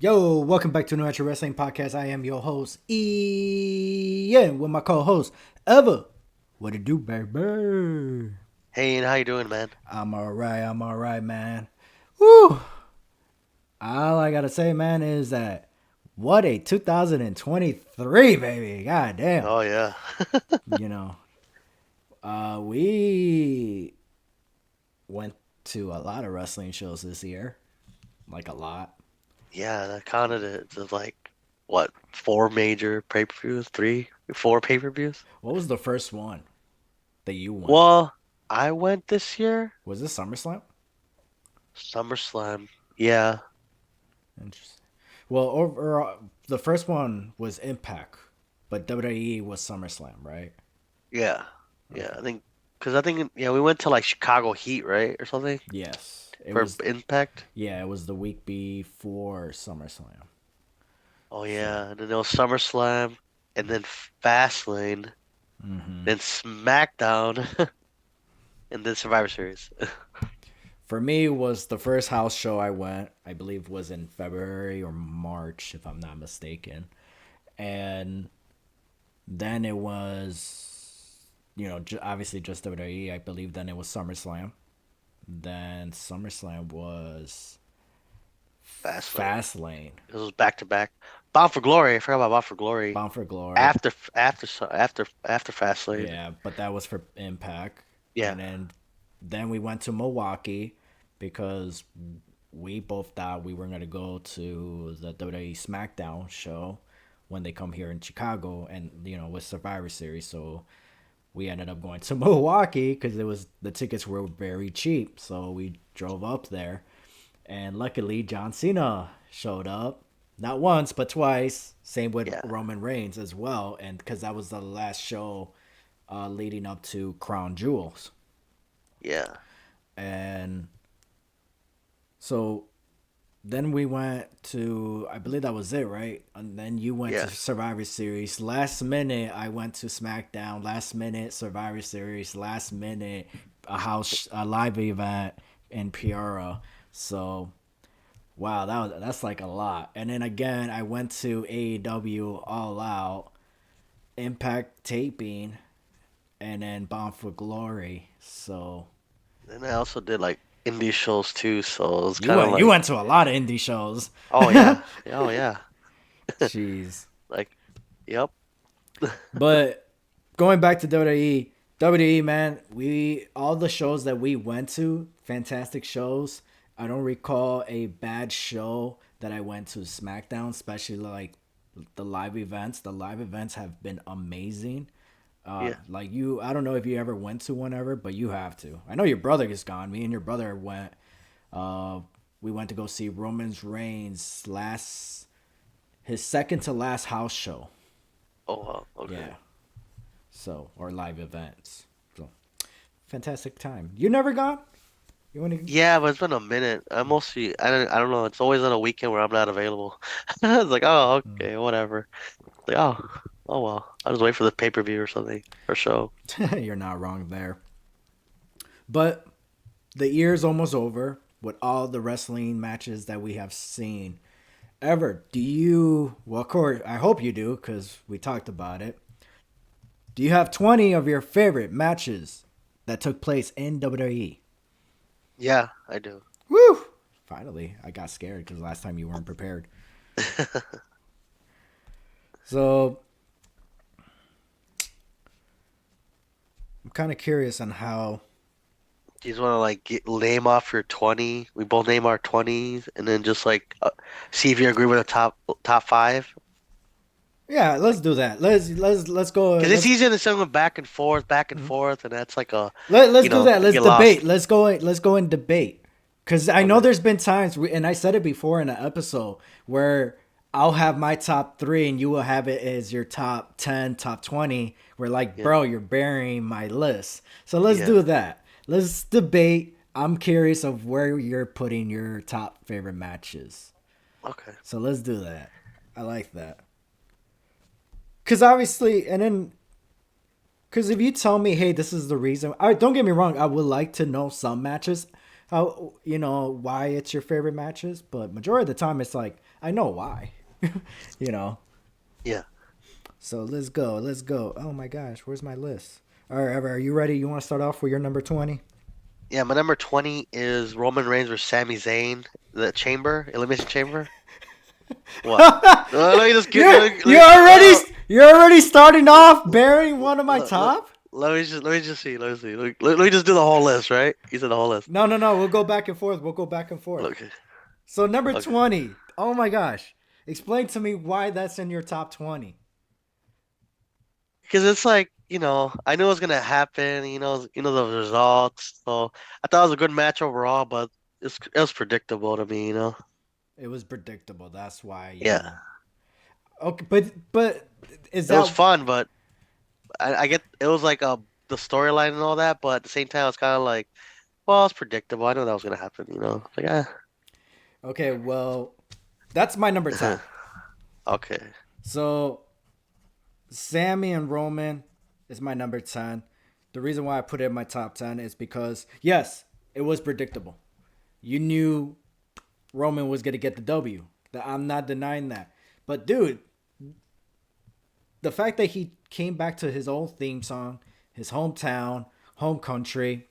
Yo, welcome back to New Retro Wrestling Podcast. I am your host, Ian, with my co-host, Eva. What it do, baby? Hey, and how you doing, man? I'm alright, man. Woo! All I gotta say, man, is that what a 2023, baby. God damn. Oh yeah, You know, we went to a lot of wrestling shows this year. Like a lot. yeah. That counted it to like what, four major pay-per-views, three, four pay-per-views. What was the first one that you went? Well, I went this year, Was this SummerSlam? SummerSlam. Yeah, Interesting. Well, overall, the first one was Impact, but WWE was SummerSlam, right? yeah, yeah. Okay. I think we went to like Chicago Heat, right, or something Yes, it for was. Impact. Yeah, it was the week before SummerSlam. Oh So, yeah, and then there was SummerSlam, and then Fastlane, hmm then SmackDown, and then Survivor Series. for me, it was the first house show I went. I believe was in February or March, if I'm not mistaken. And then it was, obviously just WWE. I believe then it was SummerSlam. Then SummerSlam was Fastlane. Fastlane. This was back to back. Bound for Glory. I forgot about Bound for Glory. Bound for Glory. After Fastlane. Yeah, but that was for Impact. Yeah, And then we went to Milwaukee because we both thought we were gonna go to the WWE SmackDown show when they come here in Chicago, and with Survivor Series. So we ended up going to Milwaukee because the tickets were very cheap. So we drove up there, and luckily John Cena showed up. Not once, but twice. Same with yeah, Roman Reigns as well, and because that was the last show leading up to Crown Jewels. yeah, And so then we went to, I believe that was it, right? And then you went to yeah, Survivor Series. Last minute, I went to SmackDown. Last minute, Survivor Series. Last minute, a live event in Piera. So wow, that's like a lot. And then again, I went to AEW All Out, Impact taping, and then Bound for Glory. So and I also did like indie shows too, so it's you kind of went you like, went to a lot of indie shows. oh yeah, oh yeah, Jeez. like, yep, But going back to WWE, man, we all the shows that we went to, fantastic shows. I don't recall a bad show that I went to SmackDown, especially like the live events. The live events have been amazing. yeah, Like you, I don't know if you ever went to one ever, but you have to. I know your brother is gone. Me and your brother went. Uh, we went to go see Roman's Reigns his second to last house show. oh wow, okay. Yeah. So or live events. So fantastic time. You never gone? You want to? Yeah, but it's been a minute. I don't know. It's always on a weekend where I'm not available. It's like, oh, okay, whatever. Like, oh well. I'll just wait for the pay-per-view or something or show. You're not wrong there. But the year's almost over with all the wrestling matches that we have seen. Ever, do you? Well, of course, I hope you do because we talked about it. Do you have 20 of your favorite matches that took place in WWE? Yeah, I do. Woo! Finally, I got scared because last time you weren't prepared. So I'm kind of curious on how. You just want to like name off your 20. We both name our 20s and then just like see if you agree with the top five. Yeah, let's do that. Let's go. Because it's easier than going back and forth, and that's like Let's do that. you Let's get debate. lost. Let's go and debate. Cause I know Okay. there's been times, and I said it before in an episode where I'll have my top three and you will have it as your top 10, top 20. We're like, Yeah. bro, you're burying my list. So let's Yeah. do that. Let's debate. I'm curious of where you're putting your top favorite matches. Okay. So let's do that. I like that. Cause obviously, and then because if you tell me, hey, this is the reason, I don't get me wrong, I would like to know some matches. how why it's your favorite matches, but majority of the time it's like I know why. you know. Yeah. So let's go. Let's go. Oh my gosh, where's my list? All right, Ever, are you ready? You want to start off with your number 20? Yeah, my number 20 is Roman Reigns versus Sami Zayn, the Chamber, Elimination Chamber. What? No, let me just get you're you're already you're already starting off bearing one of my let, top. let me just see. Let me see. Let me just do the whole list, right? You said the whole list. No, no, no. We'll go back and forth. We'll go back and forth. Okay. So number Okay. 20. Oh my gosh. Explain to me why that's in your top 20. Because it's like, I knew it was gonna happen, the results. So I thought it was a good match overall, but it was predictable to me, It was predictable. That's why Yeah. you. Okay, but is It was that fun, but I get it was like the storyline and all that, but at the same time it's kinda like, well, it's predictable. I know that was gonna happen, Like, okay? Well, that's my number 10. okay. So Sammy and Roman is my number 10. The reason why I put it in my top 10 is because yes, it was predictable. You knew Roman was gonna get the W. I'm not denying that. But dude, the fact that he came back to his old theme song, his hometown, home country,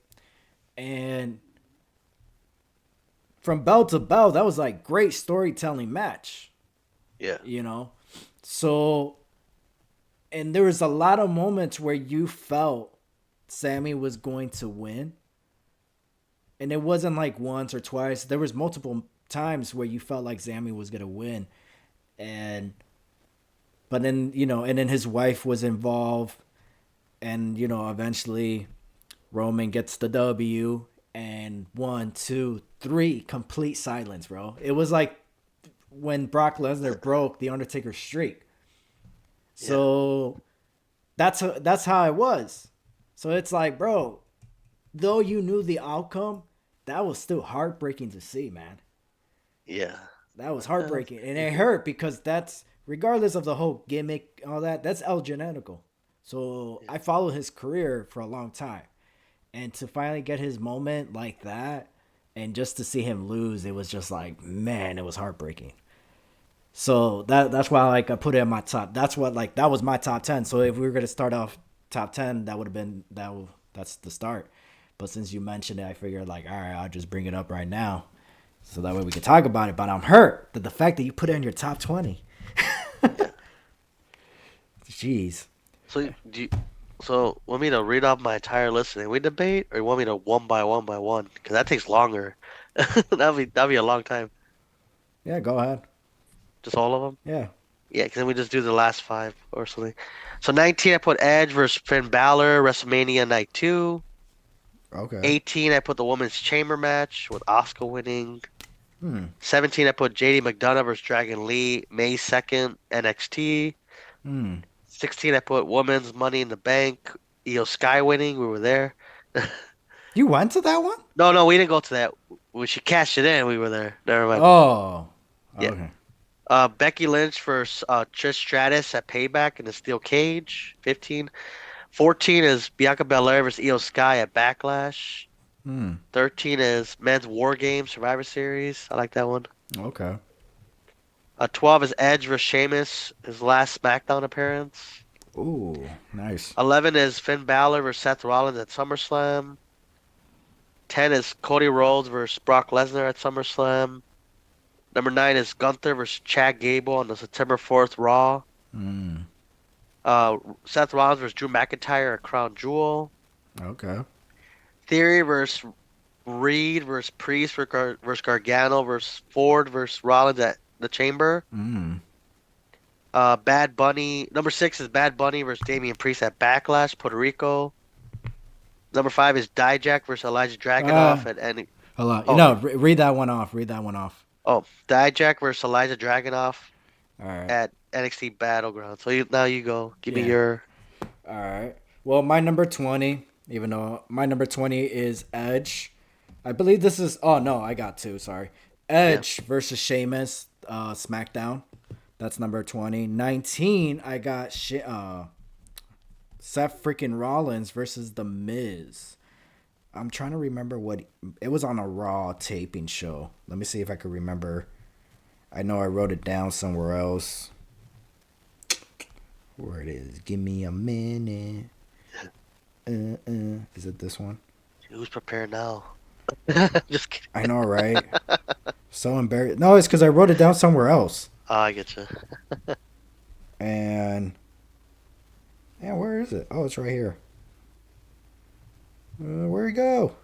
and from bell to bell, that was like great storytelling match, Yeah. you know? So, and there was a lot of moments where you felt Sammy was going to win. And it wasn't like once or twice. There was multiple times where you felt like Sammy was going to win. And but then, and then his wife was involved and eventually Roman gets the W, and 1, 2, 3, complete silence, bro. It was like when Brock Lesnar broke the Undertaker's streak. Yeah. So that's how it was. So it's like, bro, though you knew the outcome, that was still heartbreaking to see, man. Yeah. That was Uh, heartbreaking, and it hurt because that's regardless of the whole gimmick, all that. That's El Genetico. So yeah. I followed his career for a long time, and to finally get his moment like that, and just to see him lose, it was just like, man, it was heartbreaking. So that's why like I put it in my top. That's what like that was my top 10. So if we were gonna start off top 10, that would have been that. That's the start. But since you mentioned it, I figured like, all right, I'll just bring it up right now, so that way we can talk about it. But I'm hurt that the fact that you put it in your top 20. Yeah. Jeez. So want me to read off my entire list and then we debate, or you want me to one by one by one? Because that takes longer. That'd be a long time. Yeah, go ahead. Just all of them? Yeah. Yeah, because then we just do the last five or something. So 19, I put Edge versus Finn Balor, WrestleMania Night 2. Okay. 18, I put the Women's Chamber match with Asuka winning. Hmm. 17, I put JD McDonough versus Dragon Lee, May 2nd, NXT. Hmm. 16, I put Women's Money in the Bank, Io Sky winning. We were there. You went to that one? No, no, we didn't go to that. When she cashed it in, we were there. Never mind. Oh. Yeah. Okay. Becky Lynch versus Trish Stratus at Payback in the Steel Cage, 15. 14 is Bianca Belair versus Io Sky at Backlash. Hmm. 13 is Men's War Games Survivor Series. I like that one. Okay. 12 is Edge versus Sheamus, his last SmackDown appearance. Ooh, nice. 11 is Finn Balor versus Seth Rollins at SummerSlam. 10 is Cody Rhodes versus Brock Lesnar at SummerSlam. Number 9 is Gunther versus Chad Gable on the September 4th Raw. Hmm. Uh, Seth Rollins versus Drew McIntyre at Crown Jewel. Okay. Theory versus Reed versus Priest versus Gargano versus Ford versus Rollins at the Chamber. Hmm. Bad Bunny. Number 6 is Bad Bunny versus Damian Priest at Backlash, Puerto Rico. Number 5 is Dijak versus Elijah Uh, Dragunov at any. hold on. Oh, Read that one off. Read that one off. Dijak versus Elijah Dragunov All right. at NXT Battleground. So now you go. Give me Yeah. your. All right. Well, my number 20, even though my number 20 is Edge. I believe this is. Oh, no, I got two. Sorry. Yeah. Edge versus Sheamus, SmackDown. That's number 20. 19, I got Seth freaking Rollins versus The Miz. I'm trying to remember what it was on a Raw taping show. Let me see if I could remember. I know I wrote it down somewhere else. Where it is? Give me a minute. Is it this one? Who's prepared now? Just kidding. I know, right? So embarrassed. No, it's because I wrote it down somewhere else. Oh, I get you. And yeah, where is it? Oh, it's right here. Where'd it go?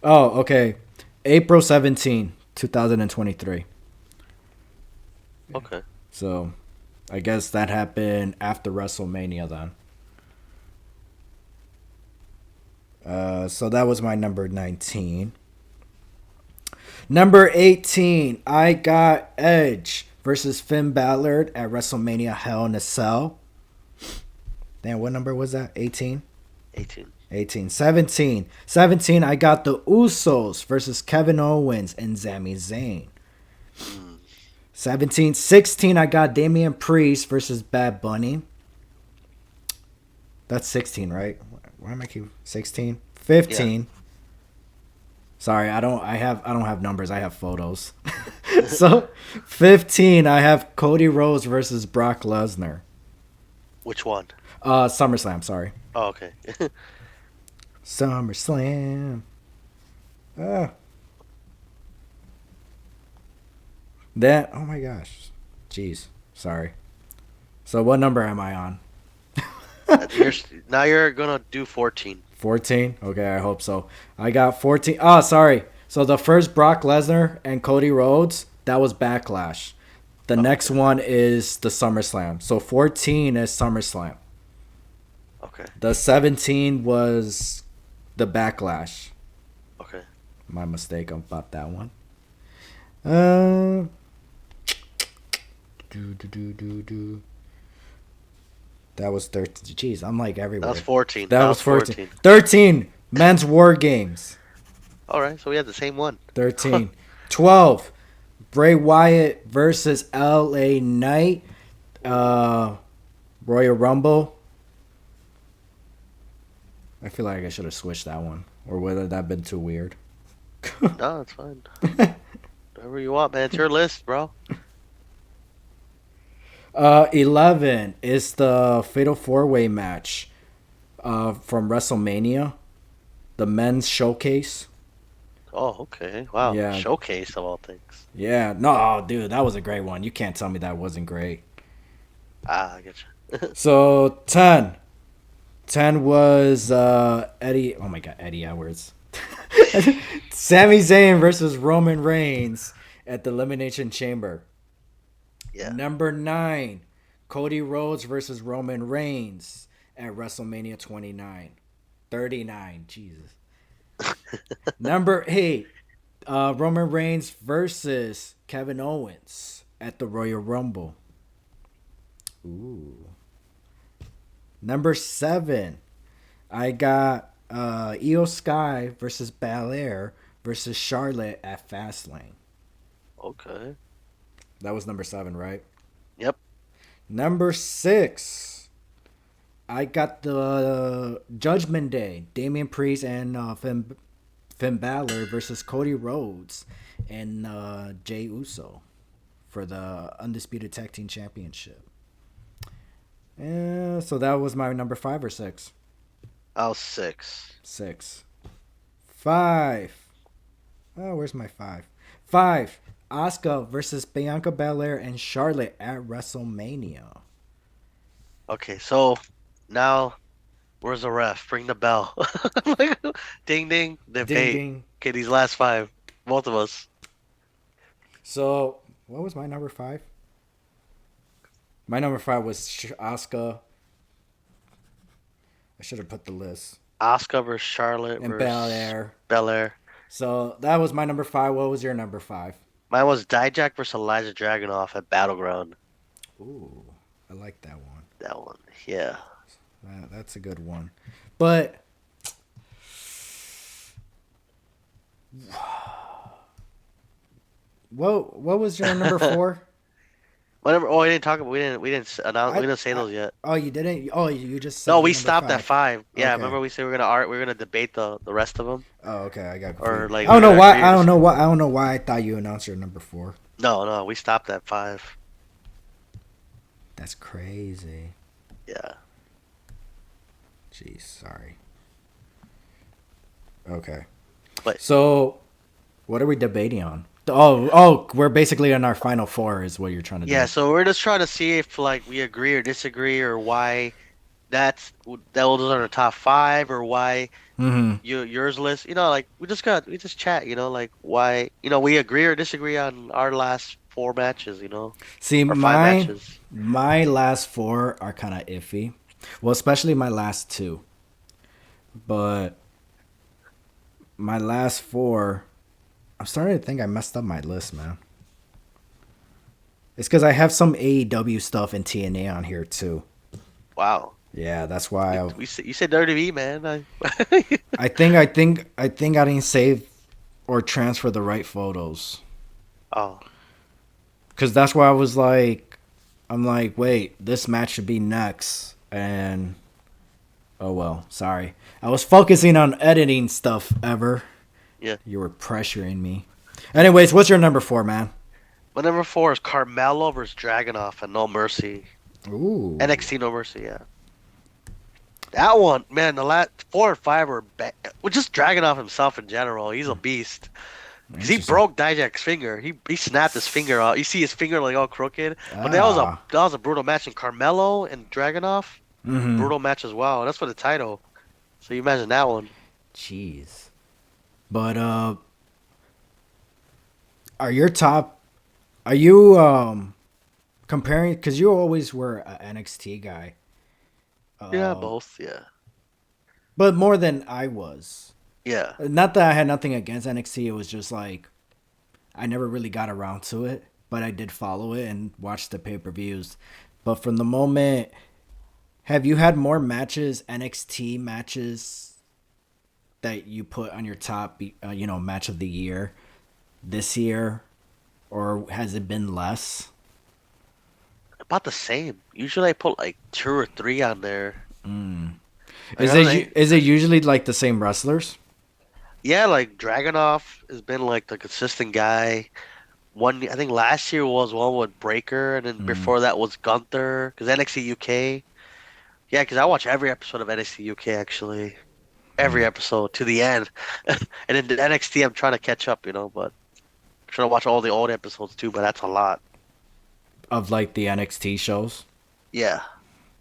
Oh, okay. April 17, 2023. Okay. So I guess that happened after WrestleMania then. So that was my number 19. Number 18, I got Edge versus Finn Balor at WrestleMania Hell in a Cell. Damn, what number was that? 18? 18. 18. 17. 17, I got the Usos versus Kevin Owens and Sami Zayn. Mm. 17. 16, I got Damian Priest versus Bad Bunny. That's 16, right? Why am I keep 16? 15. Yeah. Sorry, I don't have numbers. I have photos. So, 15, I have Cody Rhodes versus Brock Lesnar. Which one? SummerSlam, sorry. Oh, okay. SummerSlam. Ah. That, oh my gosh. Jeez. Sorry. So what number am I on? You're, now you're gonna do 14. 14? Okay, I hope so. I got 14. Oh, sorry. So the first Brock Lesnar and Cody Rhodes, that was Backlash. The Oh, next okay. one is the SummerSlam. So 14 is SummerSlam. Okay. The 17 was the Backlash. Okay. My mistake about that one. Uh, do. That was 13. Jeez, I'm like That was everywhere. 14. That That was was 14. 14. 13. Men's War Games. All right. So we had the same one. 13. 12. Bray Wyatt versus LA Knight. Uh, Royal Rumble. I feel like I should have switched that one. Or would that been too weird? No, it's fine. Whatever you want, man. It's your list, bro. 11 is the Fatal 4-Way match from WrestleMania. The men's showcase. Oh, okay. Wow. Yeah. Showcase of all things. Yeah. No, dude, that was a great one. You can't tell me that wasn't great. Ah, I get you. So, 10. 10 was Eddie. Oh my God, Eddie Edwards. Sami Zayn versus Roman Reigns at the Elimination Chamber. Yeah. Number 9, Cody Rhodes versus Roman Reigns at WrestleMania 29. 39. Jesus. Number 8, Roman Reigns versus Kevin Owens at the Royal Rumble. Ooh. Number 7, I got Io Sky versus Belair versus Charlotte at Fastlane. Okay. That was number 7, right? Yep. Number 6, I got the Judgment Day, Damian Priest and Finn Balor versus Cody Rhodes and Jey Uso for the Undisputed Tag Team Championship. Yeah, so that was my number 5 or 6? I was 6. 6. 5. Oh, where's my 5? 5. Asuka versus Bianca Belair and Charlotte at WrestleMania. Okay, so now where's the ref? Bring the bell. Like, ding ding. Ding Debate. ding. Okay, these last 5. Both of us. So, what was my number 5? My number 5 was Asuka. I should have put the list. Asuka versus Charlotte And versus Belair. Belair. So, that was my number 5. What was your number 5? Mine was Dijak versus Elijah Dragunov at Battleground. Ooh, I like that one. That one. Yeah. That's a good one. But what was your number 4? Whatever. Oh, we didn't talk about. We didn't announce. We I, didn't say I those yet. oh you didn't you just said No, your we number stopped at 5. 5. Yeah, Okay. remember we said we are gonna art. We are gonna debate the rest of them, Oh, okay. I got or confused. like I we are don't know gonna why. agree or I disagree. don't know why I thought you announced your number 4. No, no, we stopped at 5. That's crazy. Yeah. Jeez, sorry. Okay. But So, what are we debating on? Oh, we're basically on our final 4 is what you're trying to yeah, do. so we're just trying to see if like we agree or disagree, or why that was on our top 5, or why Mhm. yours list. Like we just chat. Like why we agree or disagree on our last 4 matches. See, Or 5 my matches. my last 4 are kind of iffy. Well, especially my last 2. But my last 4, I'm starting to think I messed up my list, man. It's because I have some AEW stuff and TNA on here too. Wow. Yeah, that's why You said WWE, man. I think I didn't save or transfer the right photos. Oh, Cause that's why I was like, I'm like, wait, this match should be next, and oh well, sorry. I was focusing on editing stuff. Ever, yeah. you were pressuring me. Anyways, what's your number 4, man? My number 4 is Carmelo versus Dragunov and No Mercy. Ooh, NXT No Mercy, yeah. That one, man, the last 4 and 5 were well, just Dragunov himself in general. He's a beast. Because he interesting. broke Dijak's finger. He snapped his finger off. You see his finger like all crooked. But Ah, that was a brutal match. And Carmelo and Dragunov, mm-hmm. brutal match as well. And that's for the title. So you imagine that one. Jeez. But are your top? Are you comparing? Because you always were an NXT guy. Yeah, Um, both. Yeah. but more than I was. Yeah. Not that I had nothing against NXT. It was just like I never really got around to it, but I did follow it and watch the pay per views. But from the moment, have you had more matches, NXT matches, that you put on your top, match of the year this year, or has it been less? About the same. Usually I put like 2 or 3 on there. Like Is I don't know. is it usually like the same wrestlers? Yeah, like Dragunov has been like the consistent guy. I think last year was one with Breaker, and then before that was Gunther. Because NXT UK. Yeah, because I watch every episode of NXT UK actually, every episode to the end. And then the NXT, I'm trying to catch up, but I'm trying to watch all the old episodes too. But that's a lot. Of like the NXT shows? Yeah,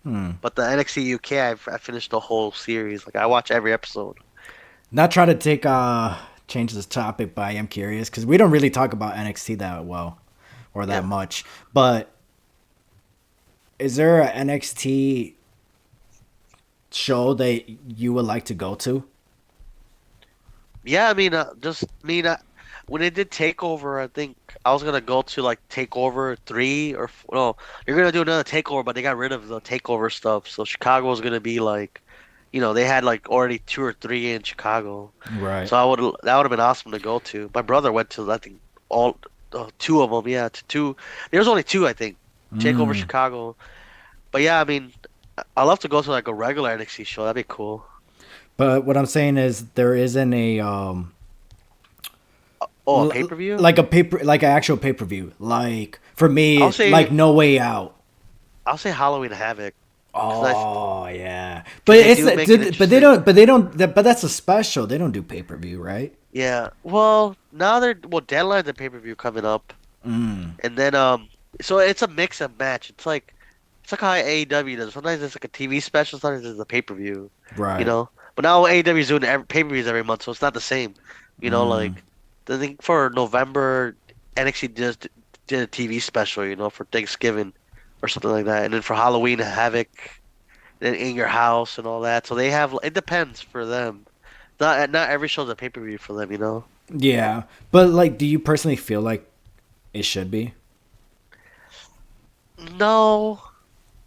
but the NXT UK, I finished the whole series. Like I watch every episode. Not try to take change this topic, but I am curious because we don't really talk about NXT that well or that Yeah, much. But is there an NXT show that you would like to go to? yeah. When they did Takeover, I think I was gonna go to like Takeover 3 or no, you're gonna do another Takeover, but they got rid of the Takeover stuff. So Chicago was gonna be like, they had like already 2 or 3 in Chicago. Right. So that would have been awesome to go to. My brother went to I think all 2 of them. Yeah, to 2. There's only 2 I think. Takeover Mm. Chicago. But yeah, I love to go to like a regular NXT show. That'd be cool. But what I'm saying is there isn't a Oh, a pay-per-view? like a paper like an actual pay per view. Like for I'll me, say like No Way Out. I'll say Halloween Havoc because Oh yeah, but they it's do make it interesting. but they don't but that's a special. They don't do pay per view, right? Yeah. Well, now Deadline's a pay-per-view coming up, Mm, and then so it's a mix and match. It's like how AEW does. Sometimes it's like a TV special, sometimes it's a pay-per-view, you right. know. But now AEW is doing pay-per-views every month, so it's not the same, Mm. Like I think for November, NXT did a TV special, for Thanksgiving or something like that, and then for Halloween, Havoc, and In Your House and all that. So they have it depends for them. Not every show's a pay-per-view for them. Yeah, but like, do you personally feel like it should be? No,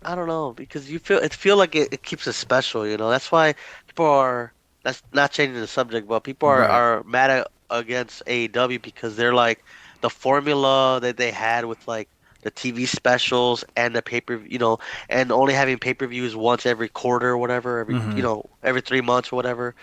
I don't know because feel like it keeps it special. That's why people are that's not changing the subject, but people Right. are mad against AEW because they're like the formula that they had with like the TV specials and the pay-per, and only having pay-per-views once every quarter or whatever, Mm-hmm. every 3 months or whatever.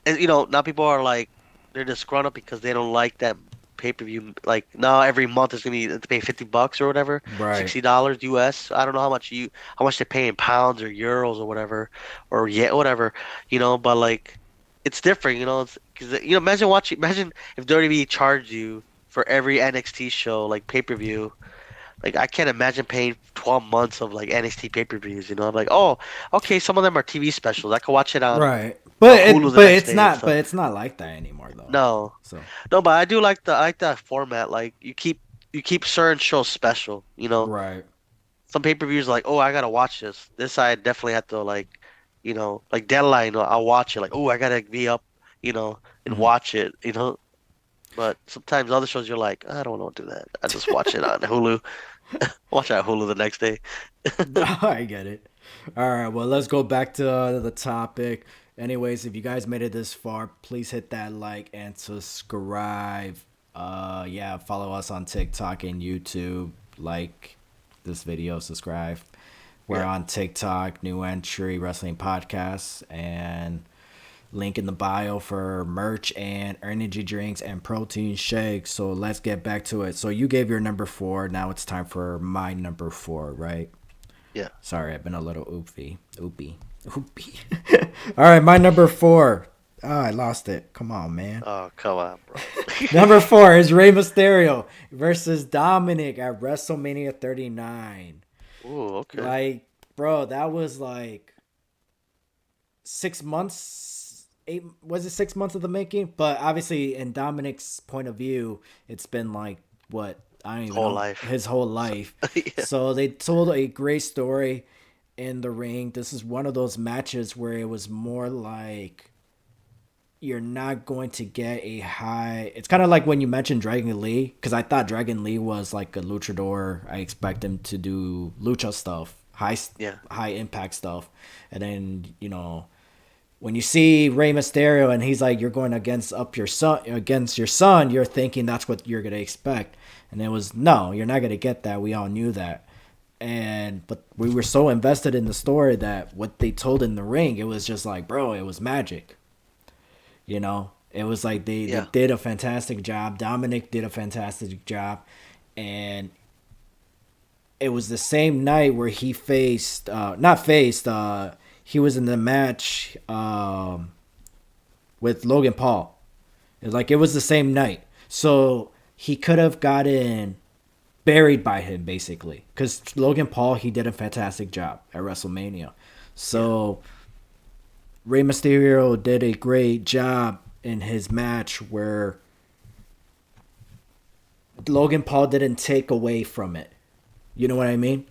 And, now people are like they're disgruntled because they don't like that pay-per-view. Like now every month is gonna be to pay $50 or whatever, Right. $60 US. I don't know how much they pay in pounds or euros or whatever, or yeah, whatever, but like it's different, it's because imagine if WWE charged you for every NXT show like pay-per-view. Like I can't imagine paying 12 months of like NXT pay-per-views, I'm like, "Oh, okay, some of them are TV specials. I can watch it on Right. But Hulu it the but next it's day and not stuff." but it's not like that anymore though. No. So No, but I do like the I like that format. Like you keep certain shows special, right. Some pay-per-views like, "Oh, I gotta watch this." This I definitely have to like, like Deadline, I'll watch it like, "Oh, I gotta be up, and Mm-hmm. watch it." But sometimes other shows you're like, "I don't want to do that. I just watch it on Hulu." Watch it on Hulu the next day. I get it. All right, well, let's go back to the topic. Anyways, if you guys made it this far, please hit that like and subscribe. Yeah, follow us on TikTok and YouTube. Like this video, subscribe. We're Yeah. on TikTok, New Entry Wrestling Podcasts, and link in the bio for merch and energy drinks and protein shakes. So let's get back to it. So you gave your number four. Now it's time for my number four, right? Yeah. Sorry, I've been a little oopy. All right, my number four. I lost it. Come on, man. Oh, come on, bro. Number four is Rey Mysterio versus Dominic at WrestleMania 39. Ooh, okay. Like, bro, that was like 6 months. Eight was it 6 months of the making? But obviously, in Dominic's point of view, it's been like what I don't even Whole know life. his whole So, life. yeah. So they told a great story in the ring. This is one of those matches where it was more like you're not going to get a high. It's kind of like when you mentioned Dragon Lee, because I thought Dragon Lee was like a luchador. I expect him to do lucha stuff, Yeah. high impact stuff, and then when you see Rey Mysterio and he's like, you're going against your son, you're thinking that's what you're gonna expect, and it was no, you're not gonna get that. We all knew that, but we were so invested in the story that what they told in the ring, it was just like, bro, it was magic. It was like they Yeah. did a fantastic job. Dominic did a fantastic job, and it was the same night where he faced, not faced, he was in the match with Logan Paul. It was the same night. So he could have gotten buried by him, basically. Because Logan Paul, he did a fantastic job at WrestleMania. Yeah. So Rey Mysterio did a great job in his match where Logan Paul didn't take away from it. You know what I mean?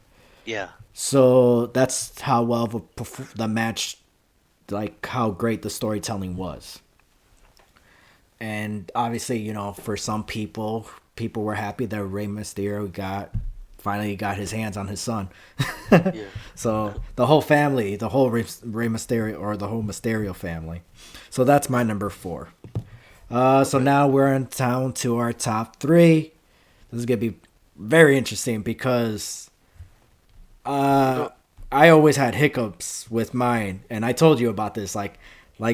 Yeah. So that's how well of the match, like how great the storytelling was. And obviously, for some people were happy that Rey Mysterio finally got his hands on his son. Yeah. So the whole family, the whole Rey Mysterio or the whole Mysterio family. So that's my number four. So Okay. now we're in town to our top three. This is gonna be very interesting because No, I always had hiccups with mine, and I told you about this. Like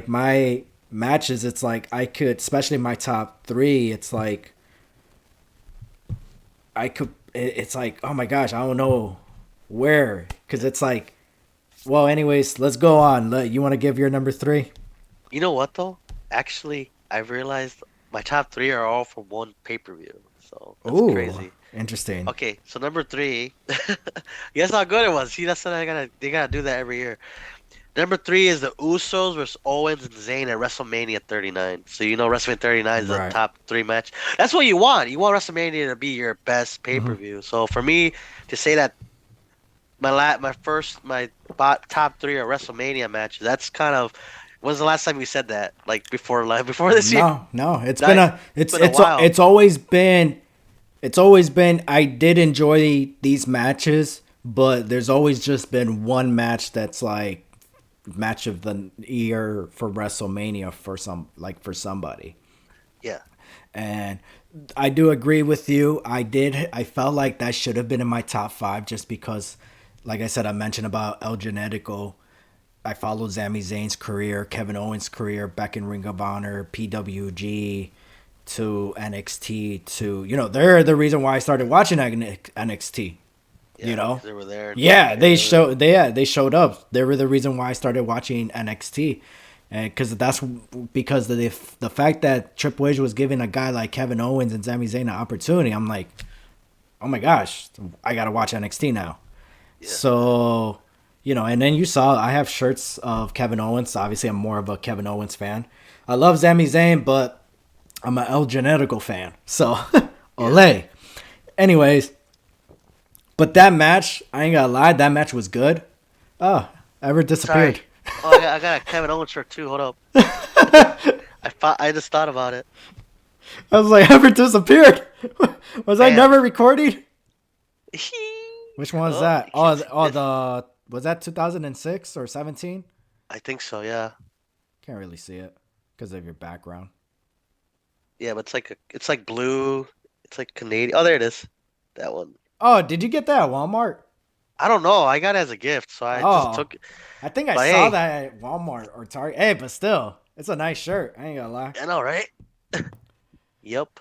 my matches, it's like I could, especially my top three. It's like I could. It's like, oh my gosh, I don't know where, because it's like, well, anyways, let's go on. You want to give your number three? you know what though? Actually, I realized my top three are all from one pay-per-view. So that's Ooh, crazy. interesting. Okay, so number three, guess how good it was. See, that's what they gotta do that every year. Number three is the Usos versus Owens and Zayn at WrestleMania 39. So WrestleMania 39 is the Right. top three match. That's what you want. You want WrestleMania to be your best Mm-hmm. pay-per-view. So for me to say that top three are WrestleMania matches, that's kind of when's the last time you said that? Like before this year? No, no, it's been Not, a it's been a while. it's always been I did enjoy these matches, but there's always just been one match that's like match of the year for WrestleMania for somebody. Yeah. And I do agree with you. I felt like that should have been in my top five just because, like I said, I mentioned about El Genetico. I followed Sami Zayn's career, Kevin Owens' career back in Ring of Honor, PWG to NXT to, they're the reason why I started watching NXT, you Yeah, know? because they were there and Yeah, they were. they showed up. They were the reason why I started watching NXT. And because of the fact that Triple H was giving a guy like Kevin Owens and Sami Zayn an opportunity, I'm like, oh my gosh, I gotta watch NXT now. Yeah. So, and then you saw I have shirts of Kevin Owens. Obviously, I'm more of a Kevin Owens fan. I love Sami Zayn, but I'm an El Genetico fan. So, Yeah. ole. Anyways, but that match, I ain't gonna lie, that match was good. Oh, ever disappeared. Sorry. Oh, I got a Kevin Owens shirt too. Hold up. I just thought about it. I was like, ever disappeared. Was I Bam. never recording? Which one was Oh, that? you can't see it. Was that 2006 or 17? I think so. Yeah. Can't really see it because of your background. Yeah, but it's like blue. It's like Canadian. Oh, there it is. That one. Oh, did you get that at Walmart? I don't know. I got it as a gift, so I just Oh, took it. I think I But saw hey, that at Walmart or Target. Hey, but still, it's a nice shirt. I ain't gonna lie. I know, right? Yep.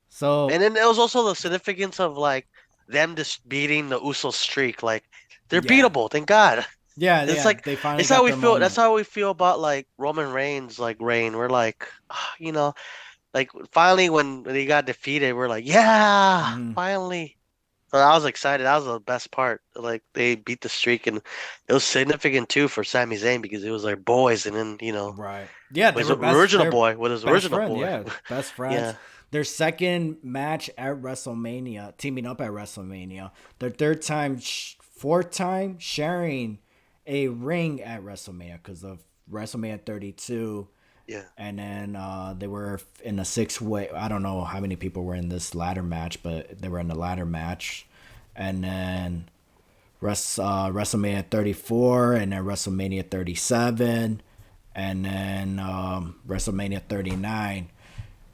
So And then there was also the significance of like them just beating the Uso streak. Like they're yeah, beatable. Thank God. yeah, It's yeah. like They finally it's how got we their feel. That's moment. how we feel about like Roman Reigns, like reign. We're like, you know, like finally when he got defeated, we're like, yeah, Hmm. finally. So I was excited. That was the best part. Like they beat the streak, and it was significant too for Sami Zayn because it was like boys, and then Right. Yeah, they with were his best. original They're boy, with his best original friend. boy. Yeah, best friends. Yeah, Their second match at WrestleMania, teaming up at WrestleMania. Their third time, fourth time sharing a ring at WrestleMania because of WrestleMania 32. yeah. And then they were in a six-way. I don't know how many people were in this ladder match, but they were in the ladder match. And then WrestleMania 34, and then WrestleMania 37, and then WrestleMania 39.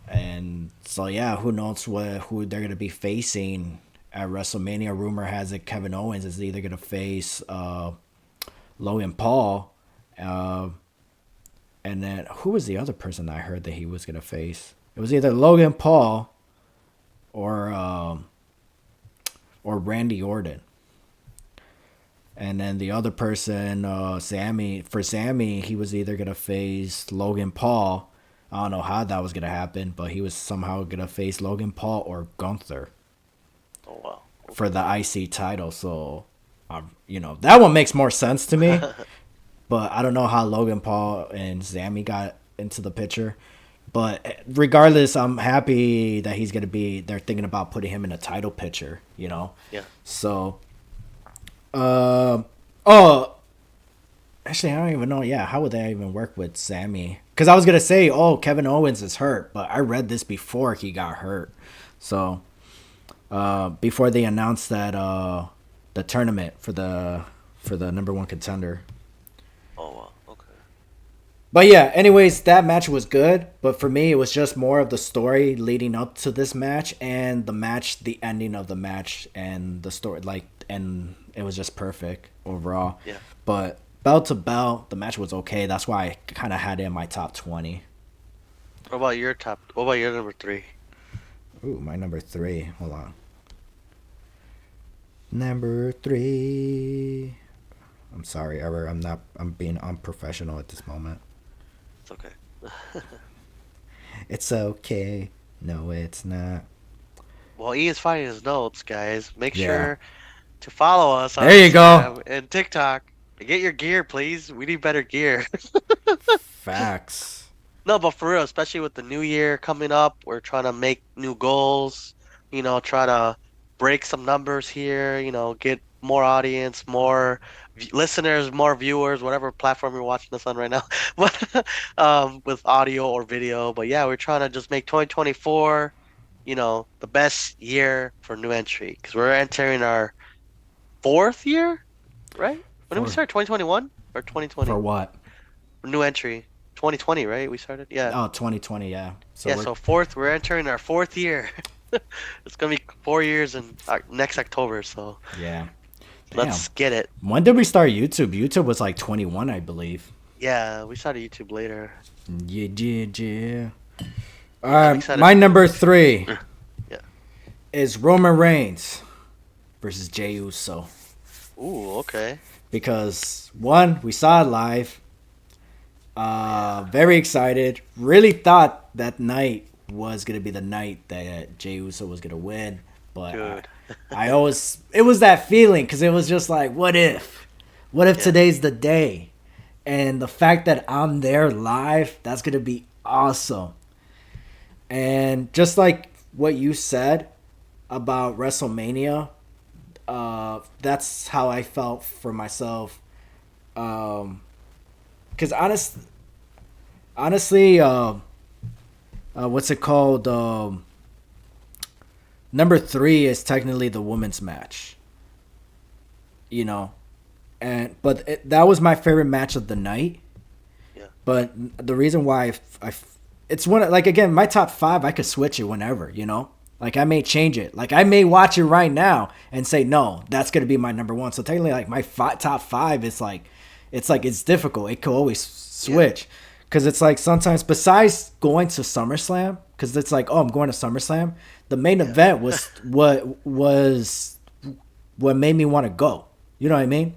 And so yeah, who knows who they're gonna be facing at WrestleMania? Rumor has it Kevin Owens is either gonna face Logan Paul, uh, and then who was the other person I heard that he was gonna face? It was either Logan Paul or Randy Orton. And then the other person, Sammy, he was either gonna face Logan Paul. I don't know how that was gonna happen, but he was somehow gonna face Logan Paul or Gunther Oh wow. for the Okay. IC title. So, that one makes more sense to me. But I don't know how Logan Paul and Sammy got into the picture. But regardless, I'm happy that he's gonna be. They're thinking about putting him in a title picture. Yeah. So, oh, actually, I don't even know. Yeah, how would that even work with Sammy? Because I was gonna say, oh, Kevin Owens is hurt, but I read this before he got hurt. So before they announced that the tournament for the number one contender. Oh wow. Okay. But yeah, anyways, that match was good. But for me, it was just more of the story leading up to this match and the ending of the match, and the story, and it was just perfect overall. Yeah. But bell to bell, the match was okay. That's why I kind of had it in my top 20. What about your top? What about your number three? Ooh, my number three. Hold on. Number three. I'm sorry, Ever. I'm not. I'm being unprofessional at this moment. It's okay. It's okay. No, it's not. While E is finding his notes, guys, make Yeah. sure to follow us on There you go. Instagram and TikTok. And get your gear, please. We need better gear. Facts. No, but for real, especially with the new year coming up, we're trying to make new goals, try to break some numbers here, get more audience, more listeners, more viewers, whatever platform you're watching this on right now, but with audio or video. But yeah, we're trying to just make 2024, the best year for new entry because we're entering our fourth year, right? When did we For start? 2021 or for 2020? what? New entry, 2020, right? We started. Yeah. Oh, 2020, yeah. So Yeah. we're So fourth, we're entering our fourth year. It's gonna be 4 years in next October. So yeah. Damn. let's get it. When did we start YouTube? YouTube was like 21, I believe. Yeah, we started YouTube later. Yeah, yeah, yeah. All Yeah, I'm right, excited my for you. number three Yeah. is Roman Reigns versus Jey Uso. Ooh, okay. Because one, we saw it live. Yeah. Very excited. Really thought that night was gonna be the night that Jey Uso was gonna win, but Dude. I always it was that feeling because it was just like, what if Yeah. today's the day, and the fact that I'm there live, that's gonna be awesome. And just like what you said about WrestleMania, that's how I felt for myself. Because honestly, what's it called? Number three is technically the women's match. You know, that was my favorite match of the night. Yeah. But the reason why it's one like again my top five, I could switch it whenever. You know, like I may change it. Like I may watch it right now and say no, that's gonna be my number one. So technically, like my top five is like it's difficult. It could always Yeah. switch because it's like sometimes besides going to SummerSlam, because it's like, oh, I'm going to SummerSlam. The main Yeah. event what made me want to go. You know what I mean?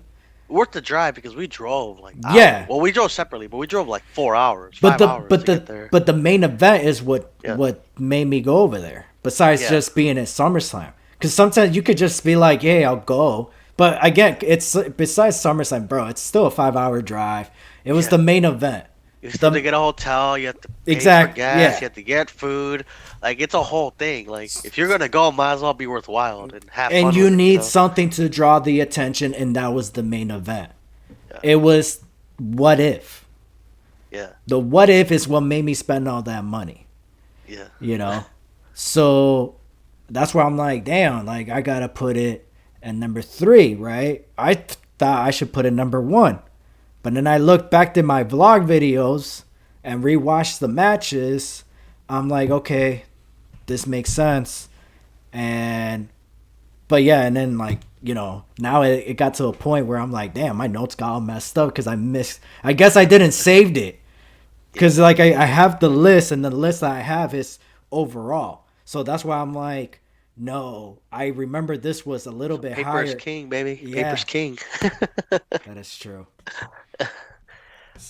Worth the drive because we drove like hours. Yeah, Well, we drove separately, but we drove like 4 hours, but five the hours but to get the there. but the main event is Yeah. what made me go over there. Besides Yeah. just being at SummerSlam, because sometimes you could just be like, "Hey, I'll go." But again, it's besides SummerSlam, bro. It's still a 5 hour drive. It was Yeah. the main event. You still have to The get a hotel. You have to pay for exact gas. yeah, You have to get food. Like it's a whole thing. Like if you're gonna go, might as well be worthwhile and have and fun you with it. You need know? something to draw the attention, and that was the main event. Yeah. It was what if. Yeah. The what if is what made me spend all that money. Yeah. You know, so that's where I'm like, damn, like I gotta put it at number three, right? Thought I should put it number one, but then I looked back at my vlog videos and rewatched the matches. I'm like, okay, this makes sense, and but yeah, and then like now it got to a point where I'm like, damn, my notes got all messed up because I missed. I guess I didn't saved it Yeah. because like I have the list, and the list that I have is overall. So that's why I'm like, no, I remember this was a little So bit paper is higher. king, baby. Paper's Yeah, king. that is true.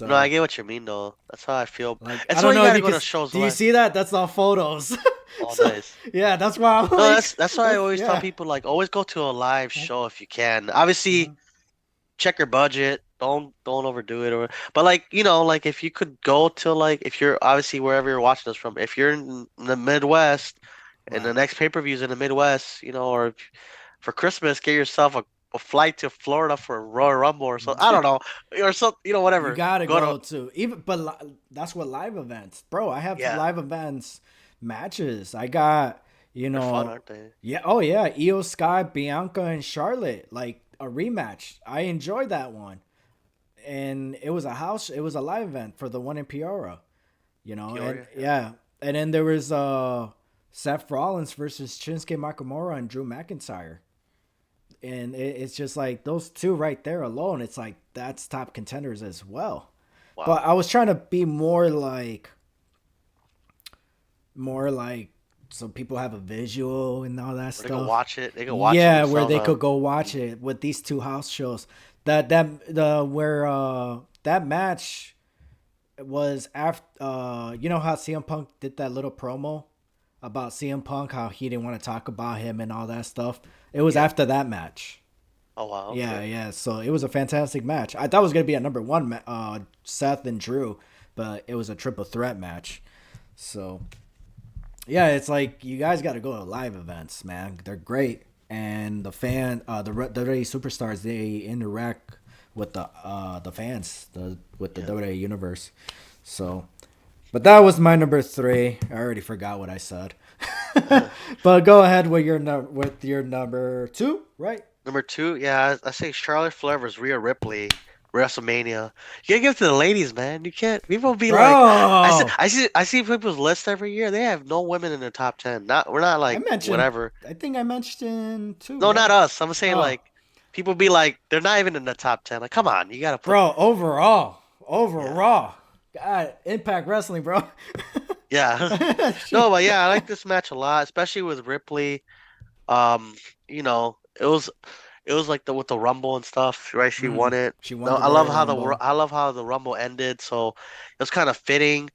No, I So get what you mean though. That's how I feel. like, I That's why don't you know if gotta you go can. to shows Do you live. see that? That's all photos. All So days. yeah, that's why I'm No, like, that's why I always tell yeah. people like always go to a live show if you can. Obviously, check your budget. Don't overdo it or but like like if you could go to like if you're obviously wherever you're watching us from, if you're in the Midwest and the Right. next pay-per-view's in the Midwest, or for Christmas get yourself a flight to Florida for a Royal Rumble or so I don't know or some You whatever. gotta Go to go to even, but that's what live events, bro. I have yeah, live events matches. I got they're fun, aren't they? yeah, oh yeah, Io Sky, Bianca, and Charlotte, like a rematch. I enjoyed that one, and it was a house. It was a live event for the one in Peoria, and Peoria, yeah. yeah, and then there was Seth Rollins versus Shinsuke Nakamura and Drew McIntyre. And it's just like those two right there alone. It's like that's top contenders as well. Wow. But I was trying to be more like, so people have a visual and all that Or they can stuff. watch it. They can watch it Yeah, where themselves they could on go watch it with these two house shows. That match was after you know how CM Punk did that little promo about CM Punk, how he didn't want to talk about him and all that stuff. It was yeah. after that match. Oh wow, Yeah, okay. yeah. So it was a fantastic match. I thought it was gonna be a number one, Seth and Drew, but it was a triple threat match. So yeah, it's like you guys got to go to live events, man. They're great, and the WWE superstars, they interact with the fans, with the Yeah. WWE universe. So, but that was my number three. I already forgot what I said. But go ahead with your number two, right? Number two, yeah, I say Charlotte Flair versus Rhea Ripley. WrestleMania. You gotta give it to the ladies, man. You can't. People be like, Bro. I see people's lists every year. They have no women in the top 10. Not we're not I like mentioned. whatever. I think I mentioned two, No, not right? us. I'm saying Oh, like people be like they're not even in the top 10. Like, come on, you gotta put. bro. Overall, Yeah, overall. God, Impact Wrestling, bro. yeah. No, but yeah, I like this match a lot, especially with Ripley. Um, you know, it was like the with the Rumble and stuff, right? She won it. She won No, the Royal Rumble. I love how the Rumble ended. So it was kind of fitting,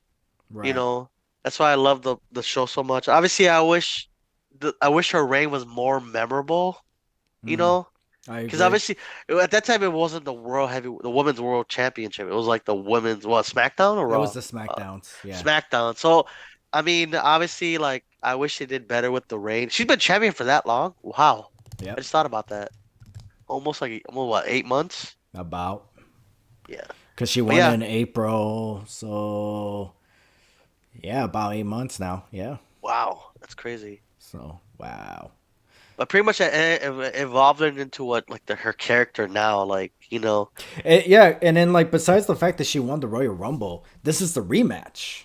you Right. know. That's why I love the show so much. Obviously, I wish her reign was more memorable, you know, I because agree. obviously at that time it wasn't the women's world championship. It was like the women's what SmackDown or It was Raw, the SmackDowns. Yeah. SmackDown. So I mean, obviously, like I wish they did better with the reign. She's been champion for that long. Wow, I Yep. just thought about that. Almost what 8 months? About Yeah, because she but won yeah, in April, so yeah, about 8 months now. Yeah. wow, that's crazy. So wow. But pretty much it evolved it into what like her character now, like Yeah, and then like besides the fact that she won the Royal Rumble, this is the rematch.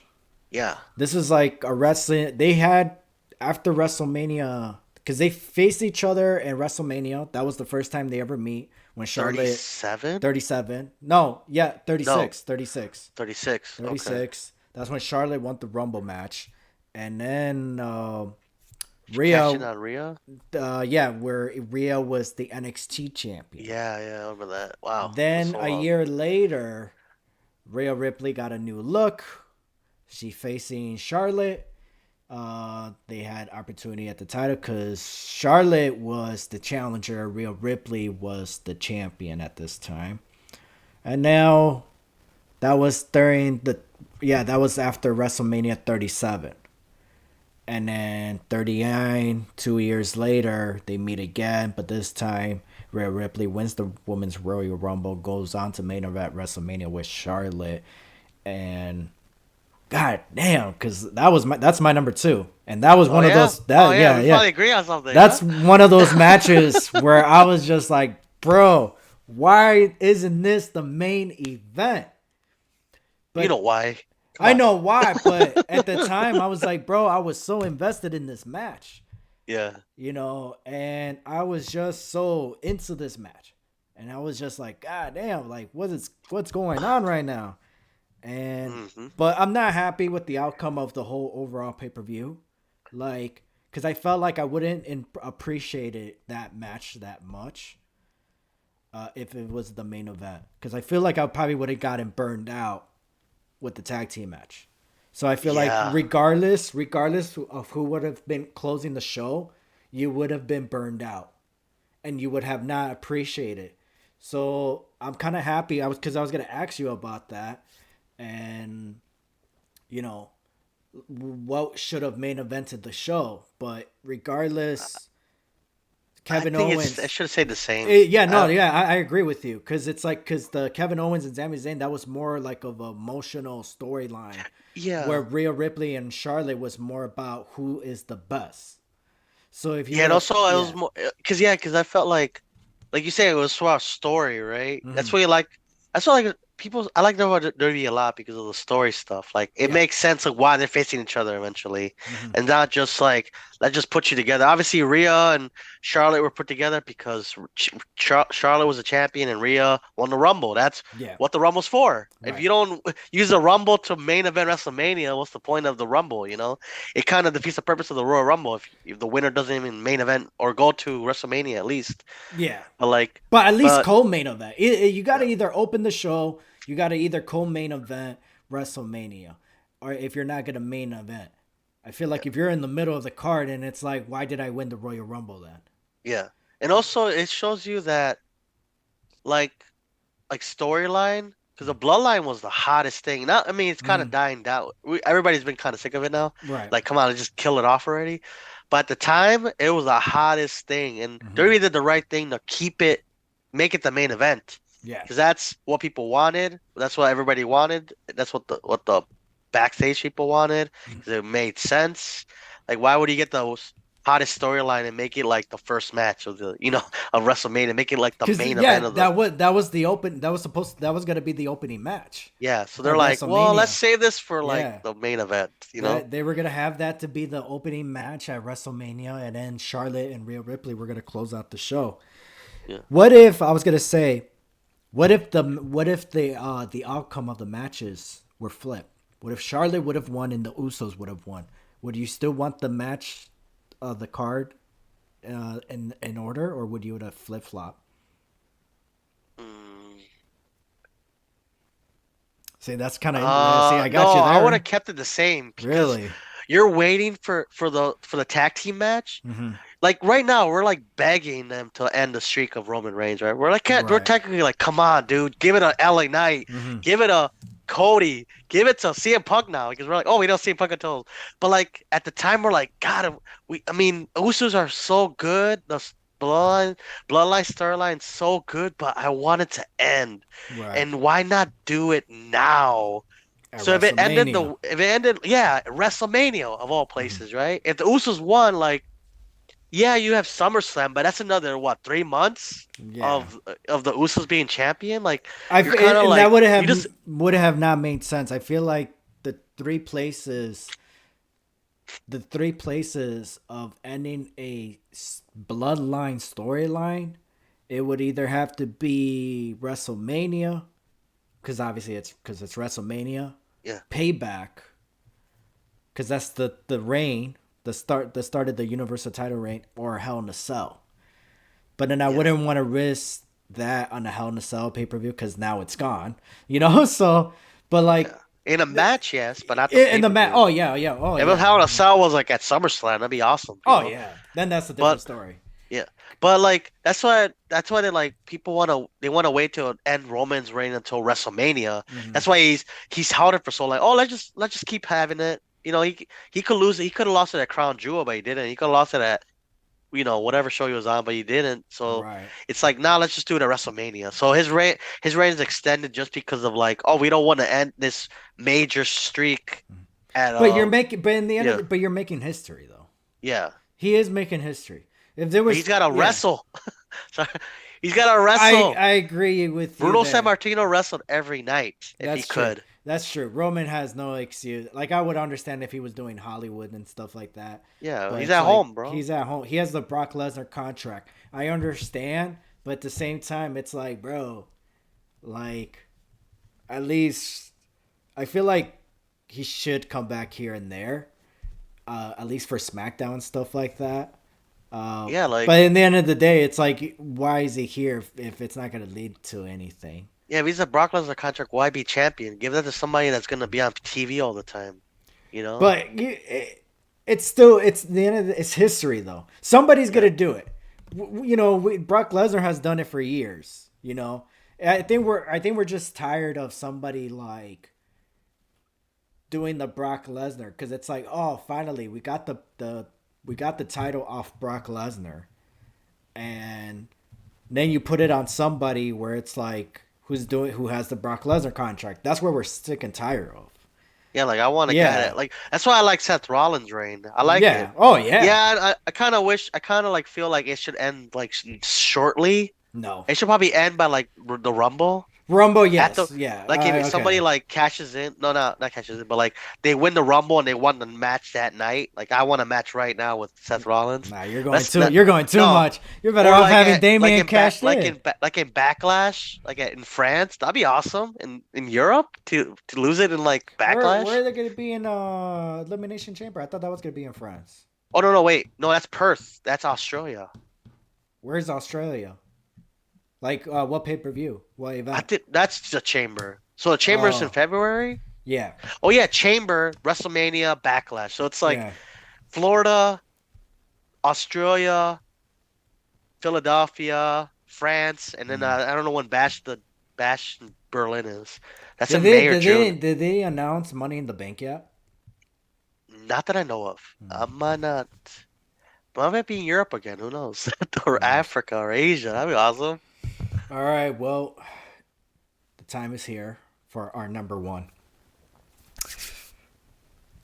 yeah, This is like a wrestling they had after WrestleMania because they faced each other in WrestleMania. That was the first time they ever meet when Charlotte 37? 37. No, yeah, No, 36. 36. 36. Okay, 36. That's when Charlotte won the Rumble match. And then she cashed Rhea, in on Rhea. yeah, where Rhea was the NXT champion. Yeah, yeah, I remember that. Wow, that's Then so a long. year later, Rhea Ripley got a new look. She facing Charlotte. They had opportunity at the title because Charlotte was the challenger. Rhea Ripley was the champion at this time. And now that was during the yeah, that was after WrestleMania 37. And then 39, 2 years later, they meet again, but this time Rhea Ripley wins the Women's Royal Rumble, goes on to main event WrestleMania with Charlotte, and God damn, because that's my number two, and that was Oh one of yeah, those oh that yeah, yeah we yeah finally agree on something, huh? that's one of those matches where I was just like, bro, why isn't this the main event? You know But why? Come I on. know why, but at the time I was like, bro, I was so invested in this match, Yeah. and I was just so into this match. And I was just like, God damn, like what's going on right now? And Hmm. but I'm not happy with the outcome of the whole overall pay-per-view. Like cuz I felt like I wouldn't appreciate it that match that much if it was the main event cuz I feel like I probably would have gotten burned out with the tag team match. So I feel like Yeah. regardless of who would have been closing the show, you would have been burned out and you would have not appreciated. So I'm kind of happy. I was gonna ask you about that, and you know what should have main evented the show. But regardless, I Kevin think I Owens. should have said the same. Yeah, no, yeah, I agree with you because it's like because the Kevin Owens and Sami Zayn that was more like of an emotional storyline, where Yeah. Rhea Ripley and Charlotte was more about who is the best. So if you Yeah, would and have, also it was yeah, more because I felt like you say, it was for our story, right? hmm That's what you like. That's what like people. I like WWE a lot because of the story stuff. Like it yeah, makes sense of why they're facing each other eventually, hmm and not just like that just put you together. Obviously, Rhea and Charlotte were put together because Charlotte was a champion and Rhea won the Rumble. That's yeah, what the Rumble's for. If right, you don't use the Rumble to main event WrestleMania, what's the point of the Rumble? It kind of defeats the purpose of the Royal Rumble if the winner doesn't even main event or go to WrestleMania at least. yeah. But like, But at least but co-main event. You got to yeah, either open the show, you got to either co-main event WrestleMania, or if you're not gonna main event. I feel yeah, like if you're in the middle of the card and it's like, why did I win the Royal Rumble then? yeah, and also it shows you that like storyline because the Bloodline was the hottest thing. Now, I mean, it's kind Mm-hmm. of dying down. Everybody's been kind of sick of it now. Right. Like, come on, just kill it off already. But at the time, it was the hottest thing, and Mm-hmm. WWE did the right thing to make it the main event, Yeah. because that's what people wanted. That's what everybody wanted. That's what the backstage people wanted, because it made sense. Like, why would you get those? hottest storyline and make it like the first match of the of WrestleMania, make it like the Because main event yeah, of the that was the open. That was gonna be the opening match yeah. So they're of like, well, let's WrestleMania. save this for like Yeah, the main event, that they were gonna have that to be the opening match at WrestleMania, and then Charlotte and Rhea Ripley were gonna close out the show. Yeah. What if I was gonna say? What if the outcome of the matches were flipped? What if Charlotte would have won and the Usos would have won? Would you still want the match, the card, in order, or would you would have flip flop? Mm. See, that's kind of see. I got No, you I would have there. kept it the same because Really? you're waiting for the tag team match. Mm-hmm. Like right now, we're like begging them to end the streak of Roman Reigns, right? We're Right. technically like, come on, dude, give it a LA Knight, Mm-hmm. give it a Cody, give it to CM Punk now because we're like, oh, we don't see Punk until, but like at the time we're like, God, I mean, Usos are so good, bloodline, bloodline storyline so good, but I want it to end, Right. and why not do it now? At So WrestleMania. if it ended, yeah, WrestleMania of all Mm-hmm. places, right? If the Usos won, like. Yeah, you have SummerSlam, but that's another what, 3 months Yeah. of the Usos being champion. Like you're kind of And that like you just would have not made sense. I feel like the three places of ending a bloodline storyline, it would either have to be WrestleMania, because obviously it's WrestleMania, yeah Payback, because that's the reign, the start of the Universal title reign, or Hell in a Cell. But then I yeah wouldn't want to risk that on the Hell in a Cell pay per view because now it's gone, you know. So, but like yeah in a match, yes, but not the in pay the per match, view. oh yeah, yeah, oh If yeah, Hell in a Cell was like at SummerSlam, that'd be awesome, oh yeah. Then that's a different But story. yeah, but like that's why they like people want to wait to end Roman's reign until WrestleMania. Hmm. That's why he's held it for so long. Oh, let's just keep having it. He could lose it. He could have lost it at Crown Jewel, but he didn't. He could have lost it at whatever show he was on, but he didn't. So Right. it's like, nah, let's just do it at WrestleMania. So his reign is extended just because of like, oh, we don't want to end this major streak at But in the end of yeah, but you're making history though. yeah. He is making history. If there But was, he's got to yeah, wrestle. Sorry. He's got to wrestle. I agree with you Bruno there. Sammartino wrestled every night if he That's true. could. That's true. Roman has no excuse. Like I would understand if he was doing Hollywood and stuff like that, Yeah, but he's it's at like home, bro. he's at home. He has the Brock Lesnar contract. I understand, but at the same time, it's like, bro, like at least I feel like he should come back here and there, at least for SmackDown and stuff like that. Yeah, But like in the end of the day, it's like, why is he here if it's not going to lead to anything? yeah, if he's a Brock Lesnar contract, why be champion? Give that to somebody that's gonna be on TV all the time. You know? But it's still it's the end of it's history though. Somebody's Yeah. gonna do it. Brock Lesnar has done it for years. I think we're just tired of somebody like doing the Brock Lesnar because it's like, oh, finally we got we got the title off Brock Lesnar, and then you put it on somebody where it's like who has the Brock Lesnar contract. That's where we're sick and tired of. Yeah, like I want a guy Yeah. that like that's why I like Seth Rollins' reign. I like it. Yeah. Oh yeah. Yeah, I kind of wish I kind of like feel like it should end like shortly. No. It should probably end by like the Rumble. Rumble, At the yes. Yeah. like if somebody Okay. like cashes in, no, no, not cashes in, but like they win the Rumble and they won the match that night. Like I want a match right now with Seth Rollins. Nah, Let's not you're going too no, much. You're better or off like having at like Damien in back cashed in. like in Backlash, in France. That'd be awesome. In Europe to lose it in like Where Backlash. are they gonna be in Elimination Chamber? I thought that was gonna be in France. Oh no, no, wait, no, that's Perth. That's Australia. Where's Australia? Like what pay per view? What I event? think that's the Chamber. So the Chamber is in Oh, February. yeah. Oh yeah, Chamber, WrestleMania, Backlash. So it's like Yeah. Florida, Australia, Philadelphia, France, and then Mm. I don't know when Bash in Berlin is. That's in May or June. Did they announce Money in the Bank yet? Not that I know of. I Mm. might not. But I might be in Europe again. Who knows? Or Mm. Africa or Asia. That'd be awesome. All right. Well, the time is here for our number one.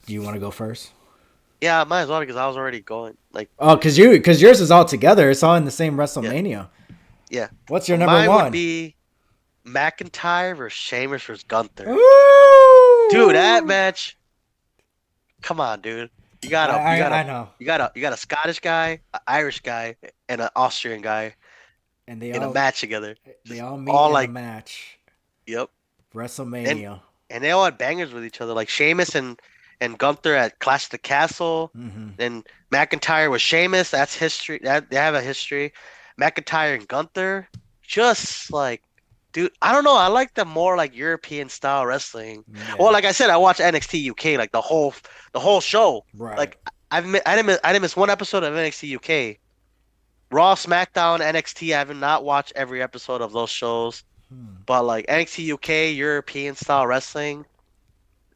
Do you want to go first? Yeah, might as well because I was already going. Like, Oh, cause yours is all together. It's all in the same yeah, WrestleMania. yeah. What's So your number mine would one? be McIntyre versus Sheamus versus Gunther. Dude, that Ooh! match. Come on, dude. You got a you got a I know, you got a Scottish guy, an Irish guy, and an Austrian guy and in a match together. they Just all meet all in a like, match. yep. And WrestleMania. and they all had bangers with each other. Like Sheamus and Gunther at Clash of the Castle. Hmm. Then McIntyre with Sheamus. That's history. That they have a history. McIntyre and Gunther. Just like, dude, I don't know. I like the more like European style wrestling. Well, Yeah. like I said, I watch NXT UK like the whole show. Right. Like I didn't miss one episode of NXT UK. Raw, SmackDown, NXT. I have not watched every episode of those shows. Hmm. But like NXT UK, European style wrestling,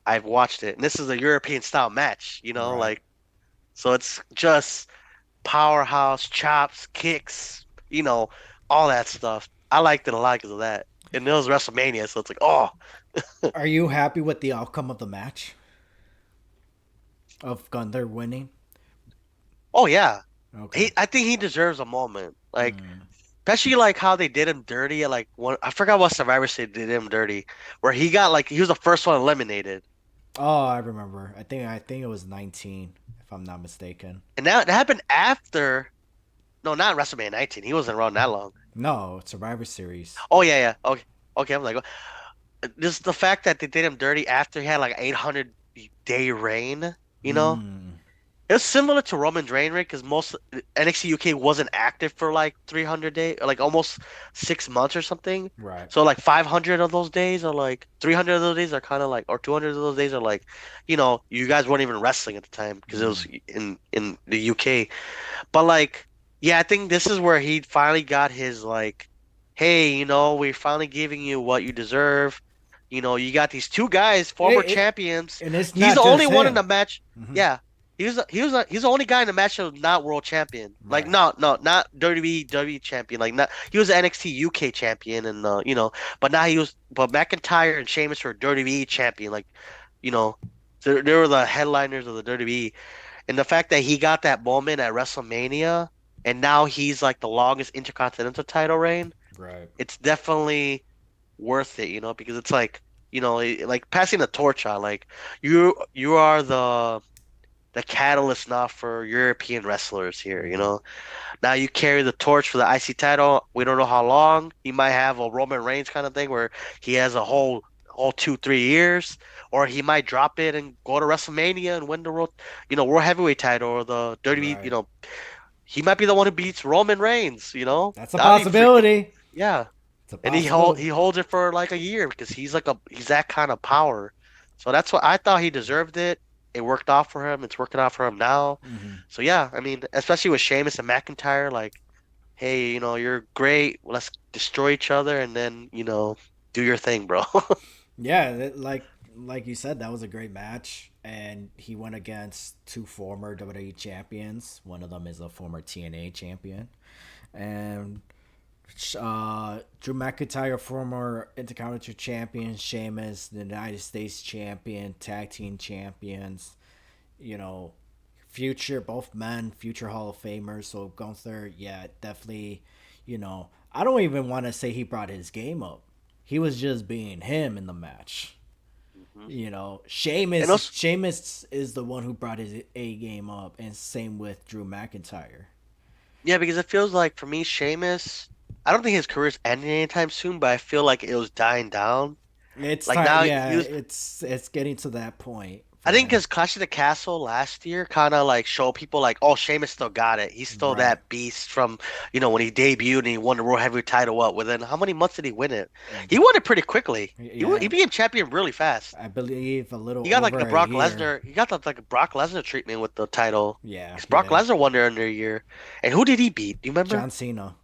I've watched it. And this is a European style match, Right. like so it's just powerhouse chops, kicks, all that stuff. I liked it a lot because of that. And it was WrestleMania, so it's like, oh, Are you happy with the outcome of the match of Gunther winning? oh yeah. Okay. I think he deserves a moment. Like, Mm. especially like how they did him dirty at like one I forgot what Survivor Series did him dirty, where he was the first one eliminated. Oh, I remember. I think it was 19, if I'm not mistaken. And that happened after, no, not WrestleMania 19. He wasn't around that long. No, Survivor Series. Oh yeah, yeah. Okay. Okay, I'm like, just the fact that they did him dirty after he had like 800-day reign, you know? Mm. It was similar to Roman's reign rate because most NXT UK wasn't active for like 300 days, like almost 6 months or something. Right. So like 500 of those days are like 300 of those days are kind of like, or 200 of those days are like, you guys weren't even wrestling at the time because it Mm. was in the UK. But like, yeah, I think this is where he finally got his like, hey, we're finally giving you what you deserve. You got these two guys, former It, champions. and it's He's not the only just one in him. the match. Hmm. Yeah, he's the only guy in the match that was not world champion. Like, Right. no, no, not WWE champion. Like, not he was the NXT UK champion, and but now but McIntyre and Sheamus were WWE champion. Like, you know, they were the headliners of the WWE. And the fact that he got that moment at WrestleMania and now he's like the longest Intercontinental title reign, Right. it's definitely worth it, because it's like, like passing the torch on. Like you are the catalyst now for European wrestlers here, Hmm. Now you carry the torch for the IC title. We don't know how long. He might have a Roman Reigns kind of thing where he has a whole 2, 3 years, or he might drop it and go to WrestleMania and win the world heavyweight title or the WWE. Right. He might be the one who beats Roman Reigns. That's a That'd be freaking, possibility. yeah. It's a And he possibility. holds it for like a year because he's that kind of power. So that's what I thought he deserved it. It worked out for him. It's working out for him now. Hmm. So yeah, I mean, especially with Sheamus and McIntyre, like, hey, you're great. Let's destroy each other and then, do your thing, bro. Yeah, like you said, that was a great match, and he went against two former WWE champions. One of them is a former TNA champion, and Drew McIntyre, former Intercontinental champion, Sheamus, the United States champion, tag team champions. You know, future both men, future Hall of Famers. So Gunther, yeah, definitely. I don't even want to say he brought his game up. He was just being him in the match. Mhm. And Sheamus also, Sheamus is the one who brought his A game up, and same with Drew McIntyre. yeah, because it feels like for me, Sheamus, I don't think his career's ending anytime soon, but I feel like it was dying down. It's Like time. now Yeah, he was it's getting to that point I for think him. his Clash of the Castle last year kind of like showed people like, oh, Sheamus still got it. He's still Right. that beast from, when he debuted and he won the World Heavyweight title up within how many months did he win it? He won it pretty quickly. He Yeah, became champion really fast. I believe a little He got like over the a Brock year. Lesnar, he got the like Brock Lesnar treatment with the title. Yeah, Because he Brock did. Lesnar won there under a year. And who did he beat? Do you remember? John Cena.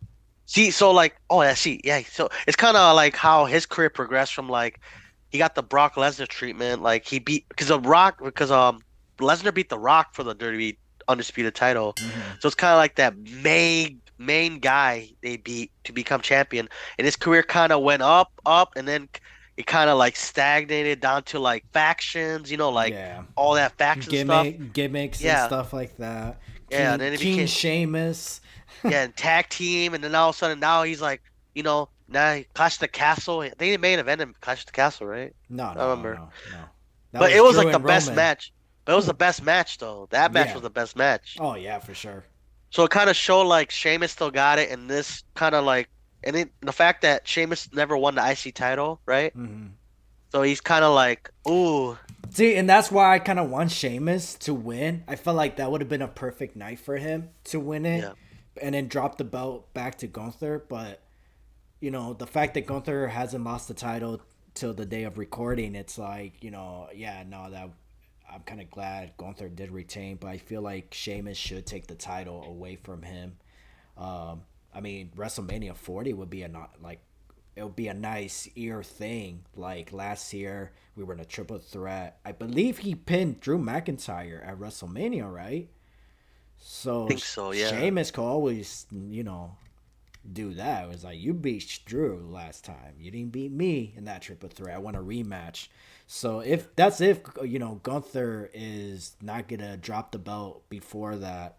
See, so like, oh, yeah, see, yeah. So it's kind of like how his career progressed from like he got the Brock Lesnar treatment, like he beat because Lesnar beat The Rock for the WWE Undisputed title, Hmm. so it's kind of like that main guy they beat to become champion, and his career kind of went up, and then it kind of like stagnated down to like factions, like Yeah, all that faction stuff. gimmicks and Yeah, stuff like that. yeah. And then it King became Sheamus. yeah, and tag team, and then all of a sudden now he's like, now Clash of the Castle. They made an event in Clash of the Castle, right? No, I don't no, no, remember, no, no. That but was it was Drew like the and best Roman. match. But it was the best match though. That match Yeah. was the best match. Oh yeah, for sure. So it kind of showed like Sheamus still got it, and this kind of like, the fact that Sheamus never won the IC title, right? So he's kind of like, ooh, See, and that's why I kind of want Sheamus to win. I felt like that would have been a perfect night for him to win it, yeah, and then drop the belt back to Gunther. But the fact that Gunther hasn't lost the title till the day of recording, it's like, yeah, no, that I'm kind of glad Gunther did retain, but I feel like Sheamus should take the title away from him. I mean, WrestleMania 40 would be a not like it would be a nice year thing. Like last year, we were in a triple threat. I believe he pinned Drew McIntyre at WrestleMania, right? I So think so, yeah, Sheamus could always, do that. It was like, you beat Drew last time. You didn't beat me in that triple threat. I want a rematch. So if Gunther is not gonna drop the belt before that,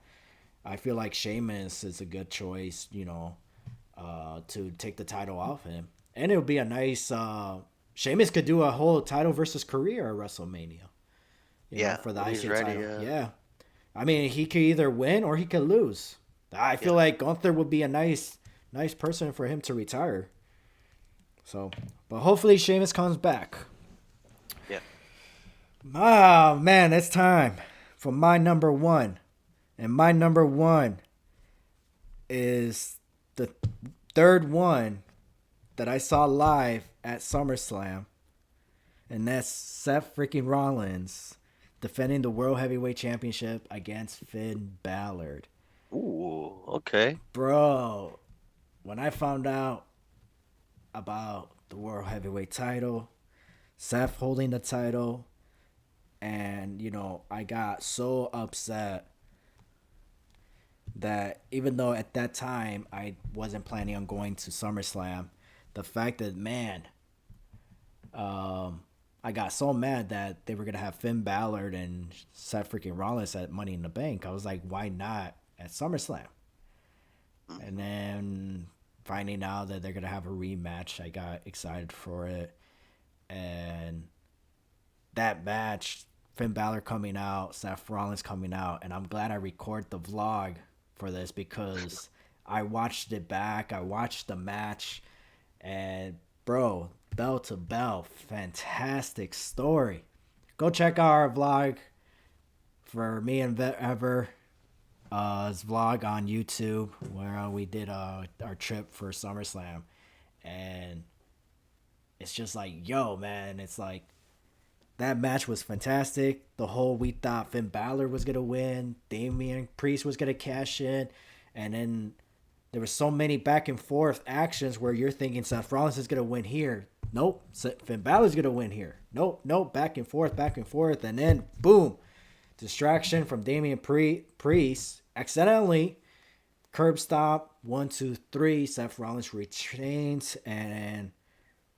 I feel like Sheamus is a good choice. To take the title off him, and it would be a nice. Sheamus could do a whole title versus career at WrestleMania. yeah. For the When he's IC ready, title. yeah, Yeah, I mean, he could either win or he could lose. I feel yeah, like Gunther would be a nice person for him to retire. So, but hopefully Sheamus comes back. yeah. Ah, man, it's time for my number one. And my number one is the third one that I saw live at SummerSlam. And that's Seth freaking Rollins defending the World Heavyweight Championship against Finn Balor. Ooh, okay. Bro, when I found out about the World Heavyweight title, Seth holding the title, and I got so upset that even though at that time I wasn't planning on going to SummerSlam, the fact that, man, I got so mad that they were gonna have Finn Balor and Seth freaking Rollins at Money in the Bank. I was like, why not at SummerSlam? And Mhm. then finding out that they're gonna have a rematch, I got excited for it. And that match, Finn Balor coming out, Seth Rollins coming out, and I'm glad I record the vlog for this because I watched it back. I watched the match, and bro, bell to bell, fantastic story. Go check out our vlog for me and Ever. His vlog on YouTube where we did our trip for SummerSlam, and it's just like, yo, man, it's like that match was fantastic. The whole we thought Finn Balor was gonna win, Damian Priest was gonna cash in, and then there was so many back and forth actions where you're thinking Seth Rollins is gonna win here. Nope, Finn Balor's gonna win here. Nope, nope, back and forth, and then boom, distraction from Damian Priest accidentally curb stop 1 2 3. Seth Rollins retains, and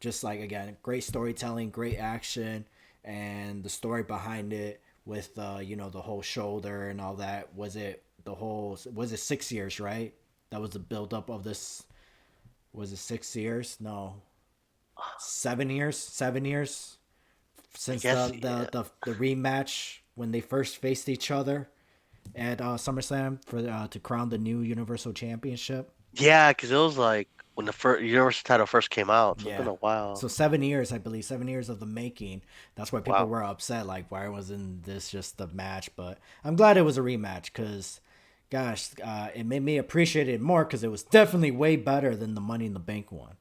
just like again, great storytelling, great action, and the story behind it with the whole shoulder and all that. Was it 6 years, right? That was the build up of this. Was it 6 years? No, 7 years. 7 years I since guess, yeah. the rematch when they first faced each other at SummerSlam for to crown the new Universal Championship. Yeah, because it was like when the first Universal title first came out, so it's been Yeah. a while. So 7 years, I believe, 7 years of the making. That's why people Wow. were upset. Like, why wasn't this just the match? But I'm glad it was a rematch because, gosh, it made me appreciate it more because it was definitely way better than the Money in the Bank one.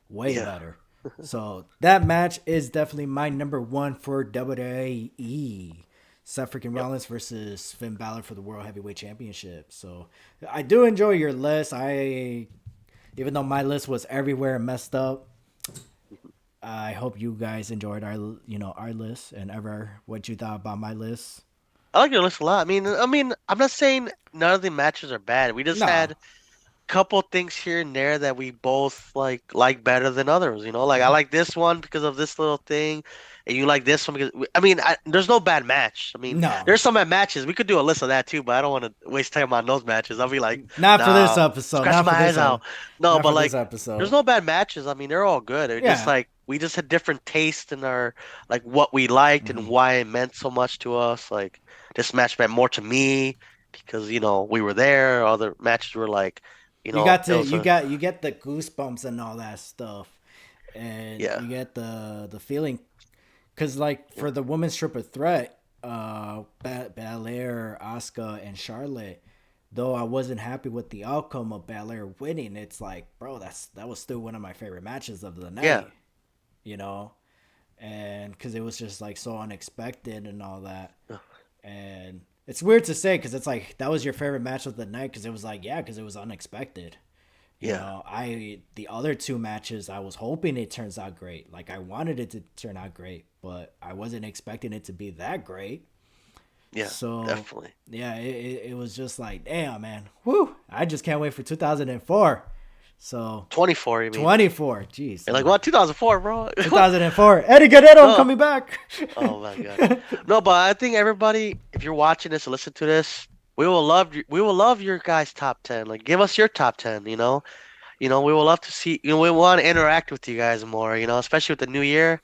Way Yeah. better. So that match is definitely my number one for WWE. Seth freaking Yep. Rollins versus Finn Balor for the World Heavyweight Championship. So I do enjoy your list. Even though my list was everywhere and messed up, I hope you guys enjoyed our list and ever what you thought about my list. I like your list a lot. I mean, I'm not saying none of the matches are bad. We just No, had couple things here and there that we both like better than others. Like I Mhm. like this one because of this little thing, and you like this one because I mean, there's no bad match. I mean, No, there's some bad matches. We could do a list of that too, but I don't want to waste time on those matches. I'll be like, not for this nah, episode. scratching Not my for this. eyes out. No, Not but for this like, there's episode. no bad matches. I mean, they're all good. They're just Yeah. like we just had different taste in our like what we liked and Hmm. why it meant so much to us. Like this match meant more to me because we were there. Other matches were like. It was a You get the goosebumps and all that stuff, and yeah, you get the feeling because like yeah, for the women's triple threat, Belair, Asuka, and Charlotte. Though I wasn't happy with the outcome of Belair winning, it's like, bro, that was still one of my favorite matches of the yeah, night, you know, and because it was just like so unexpected and all that. uh, And it's weird to say because it's like that was your favorite match of the night because it was like, yeah, because it was unexpected. You yeah, know, the other two matches I was hoping it turns out great. Like I wanted it to turn out great, but I wasn't expecting it to be that great. yeah, So definitely. yeah, it was just like, damn, man, whoo! I just can't wait for 2004. So 24, you mean? 24, jeez, You're like, what? 2004, bro? What? 2004. Eddie Guerrero, I'm No. coming back. Oh my God. No, but I think everybody, if you're watching this or listen to this, we will love your guys' top 10. Like, give us your top 10, you know? We will love to see, we want to interact with you guys more, especially with the new year.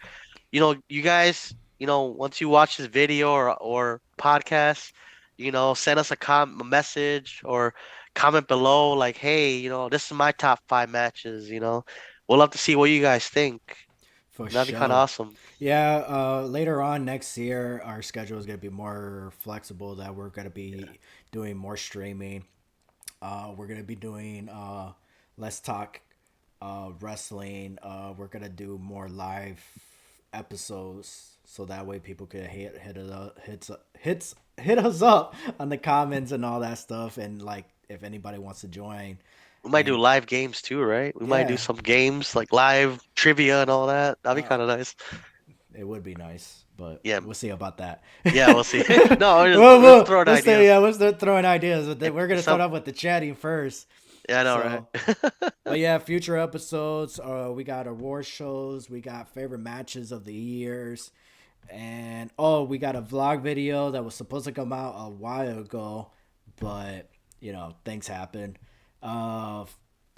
You guys, once you watch this video or podcast, send us a message or comment below like, hey, this is my top five matches. We'll love to see what you guys think. For That'd be kind of sure. awesome. Yeah, later on next year, our schedule is going to be more flexible. That we're going to Yeah. be doing more streaming. We're going to be doing less talk wrestling. We're going to do more live episodes, so that way people can hit us up on the comments and all that stuff. And like if anybody wants to join, We might do and live games too, right? We might do yeah, some games like live trivia and all that. That'd be uh, kind of nice. it would be nice, but Yeah, we'll see about that. yeah, we'll see. No, well, we're just throwing we'll stay. ideas. Yeah, we'll start throwing ideas. But If we're gonna start some, off with the chatting first. yeah, I know, So, right? but yeah, future episodes. We got award shows. We got favorite matches of the years, and oh, we got a vlog video that was supposed to come out a while ago, but things happen. Uh,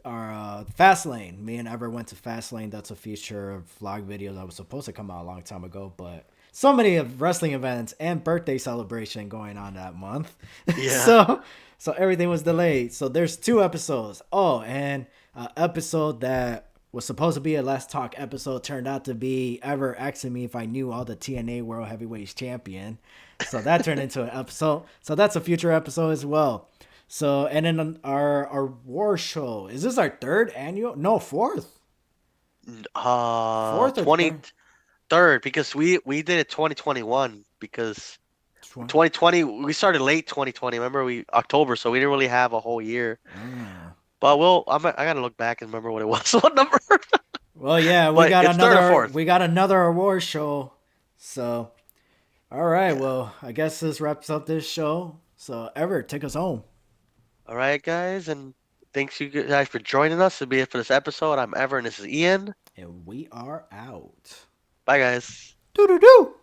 our Fast Lane. Me and Ever went to Fast Lane. That's a feature vlog video that was supposed to come out a long time ago, but so many of wrestling events and birthday celebration going on that month. Yeah. so so everything was delayed. So there's two episodes. Oh, and an episode that was supposed to be a Let's Talk episode turned out to be Ever asking me if I knew all the TNA World Heavyweight Champion. So that turned into an episode. So that's a future episode as well. So and then our war show. Is this our third annual? No, fourth. Fourth or third? 23rd because we did it 2021 because 2020 we started late 2020. Remember we October, so we didn't really have a whole year. Oh. But I gotta look back and remember what it was, what number. Well, yeah, But it's third or fourth. we got another award show. So, all right. Yeah. Well, I guess this wraps up this show. So, Ever, take us home. All right, guys, and thanks you guys for joining us. To be it for this episode. I'm Ever, and this is Ian. And we are out. Bye, guys. Doo doo doo.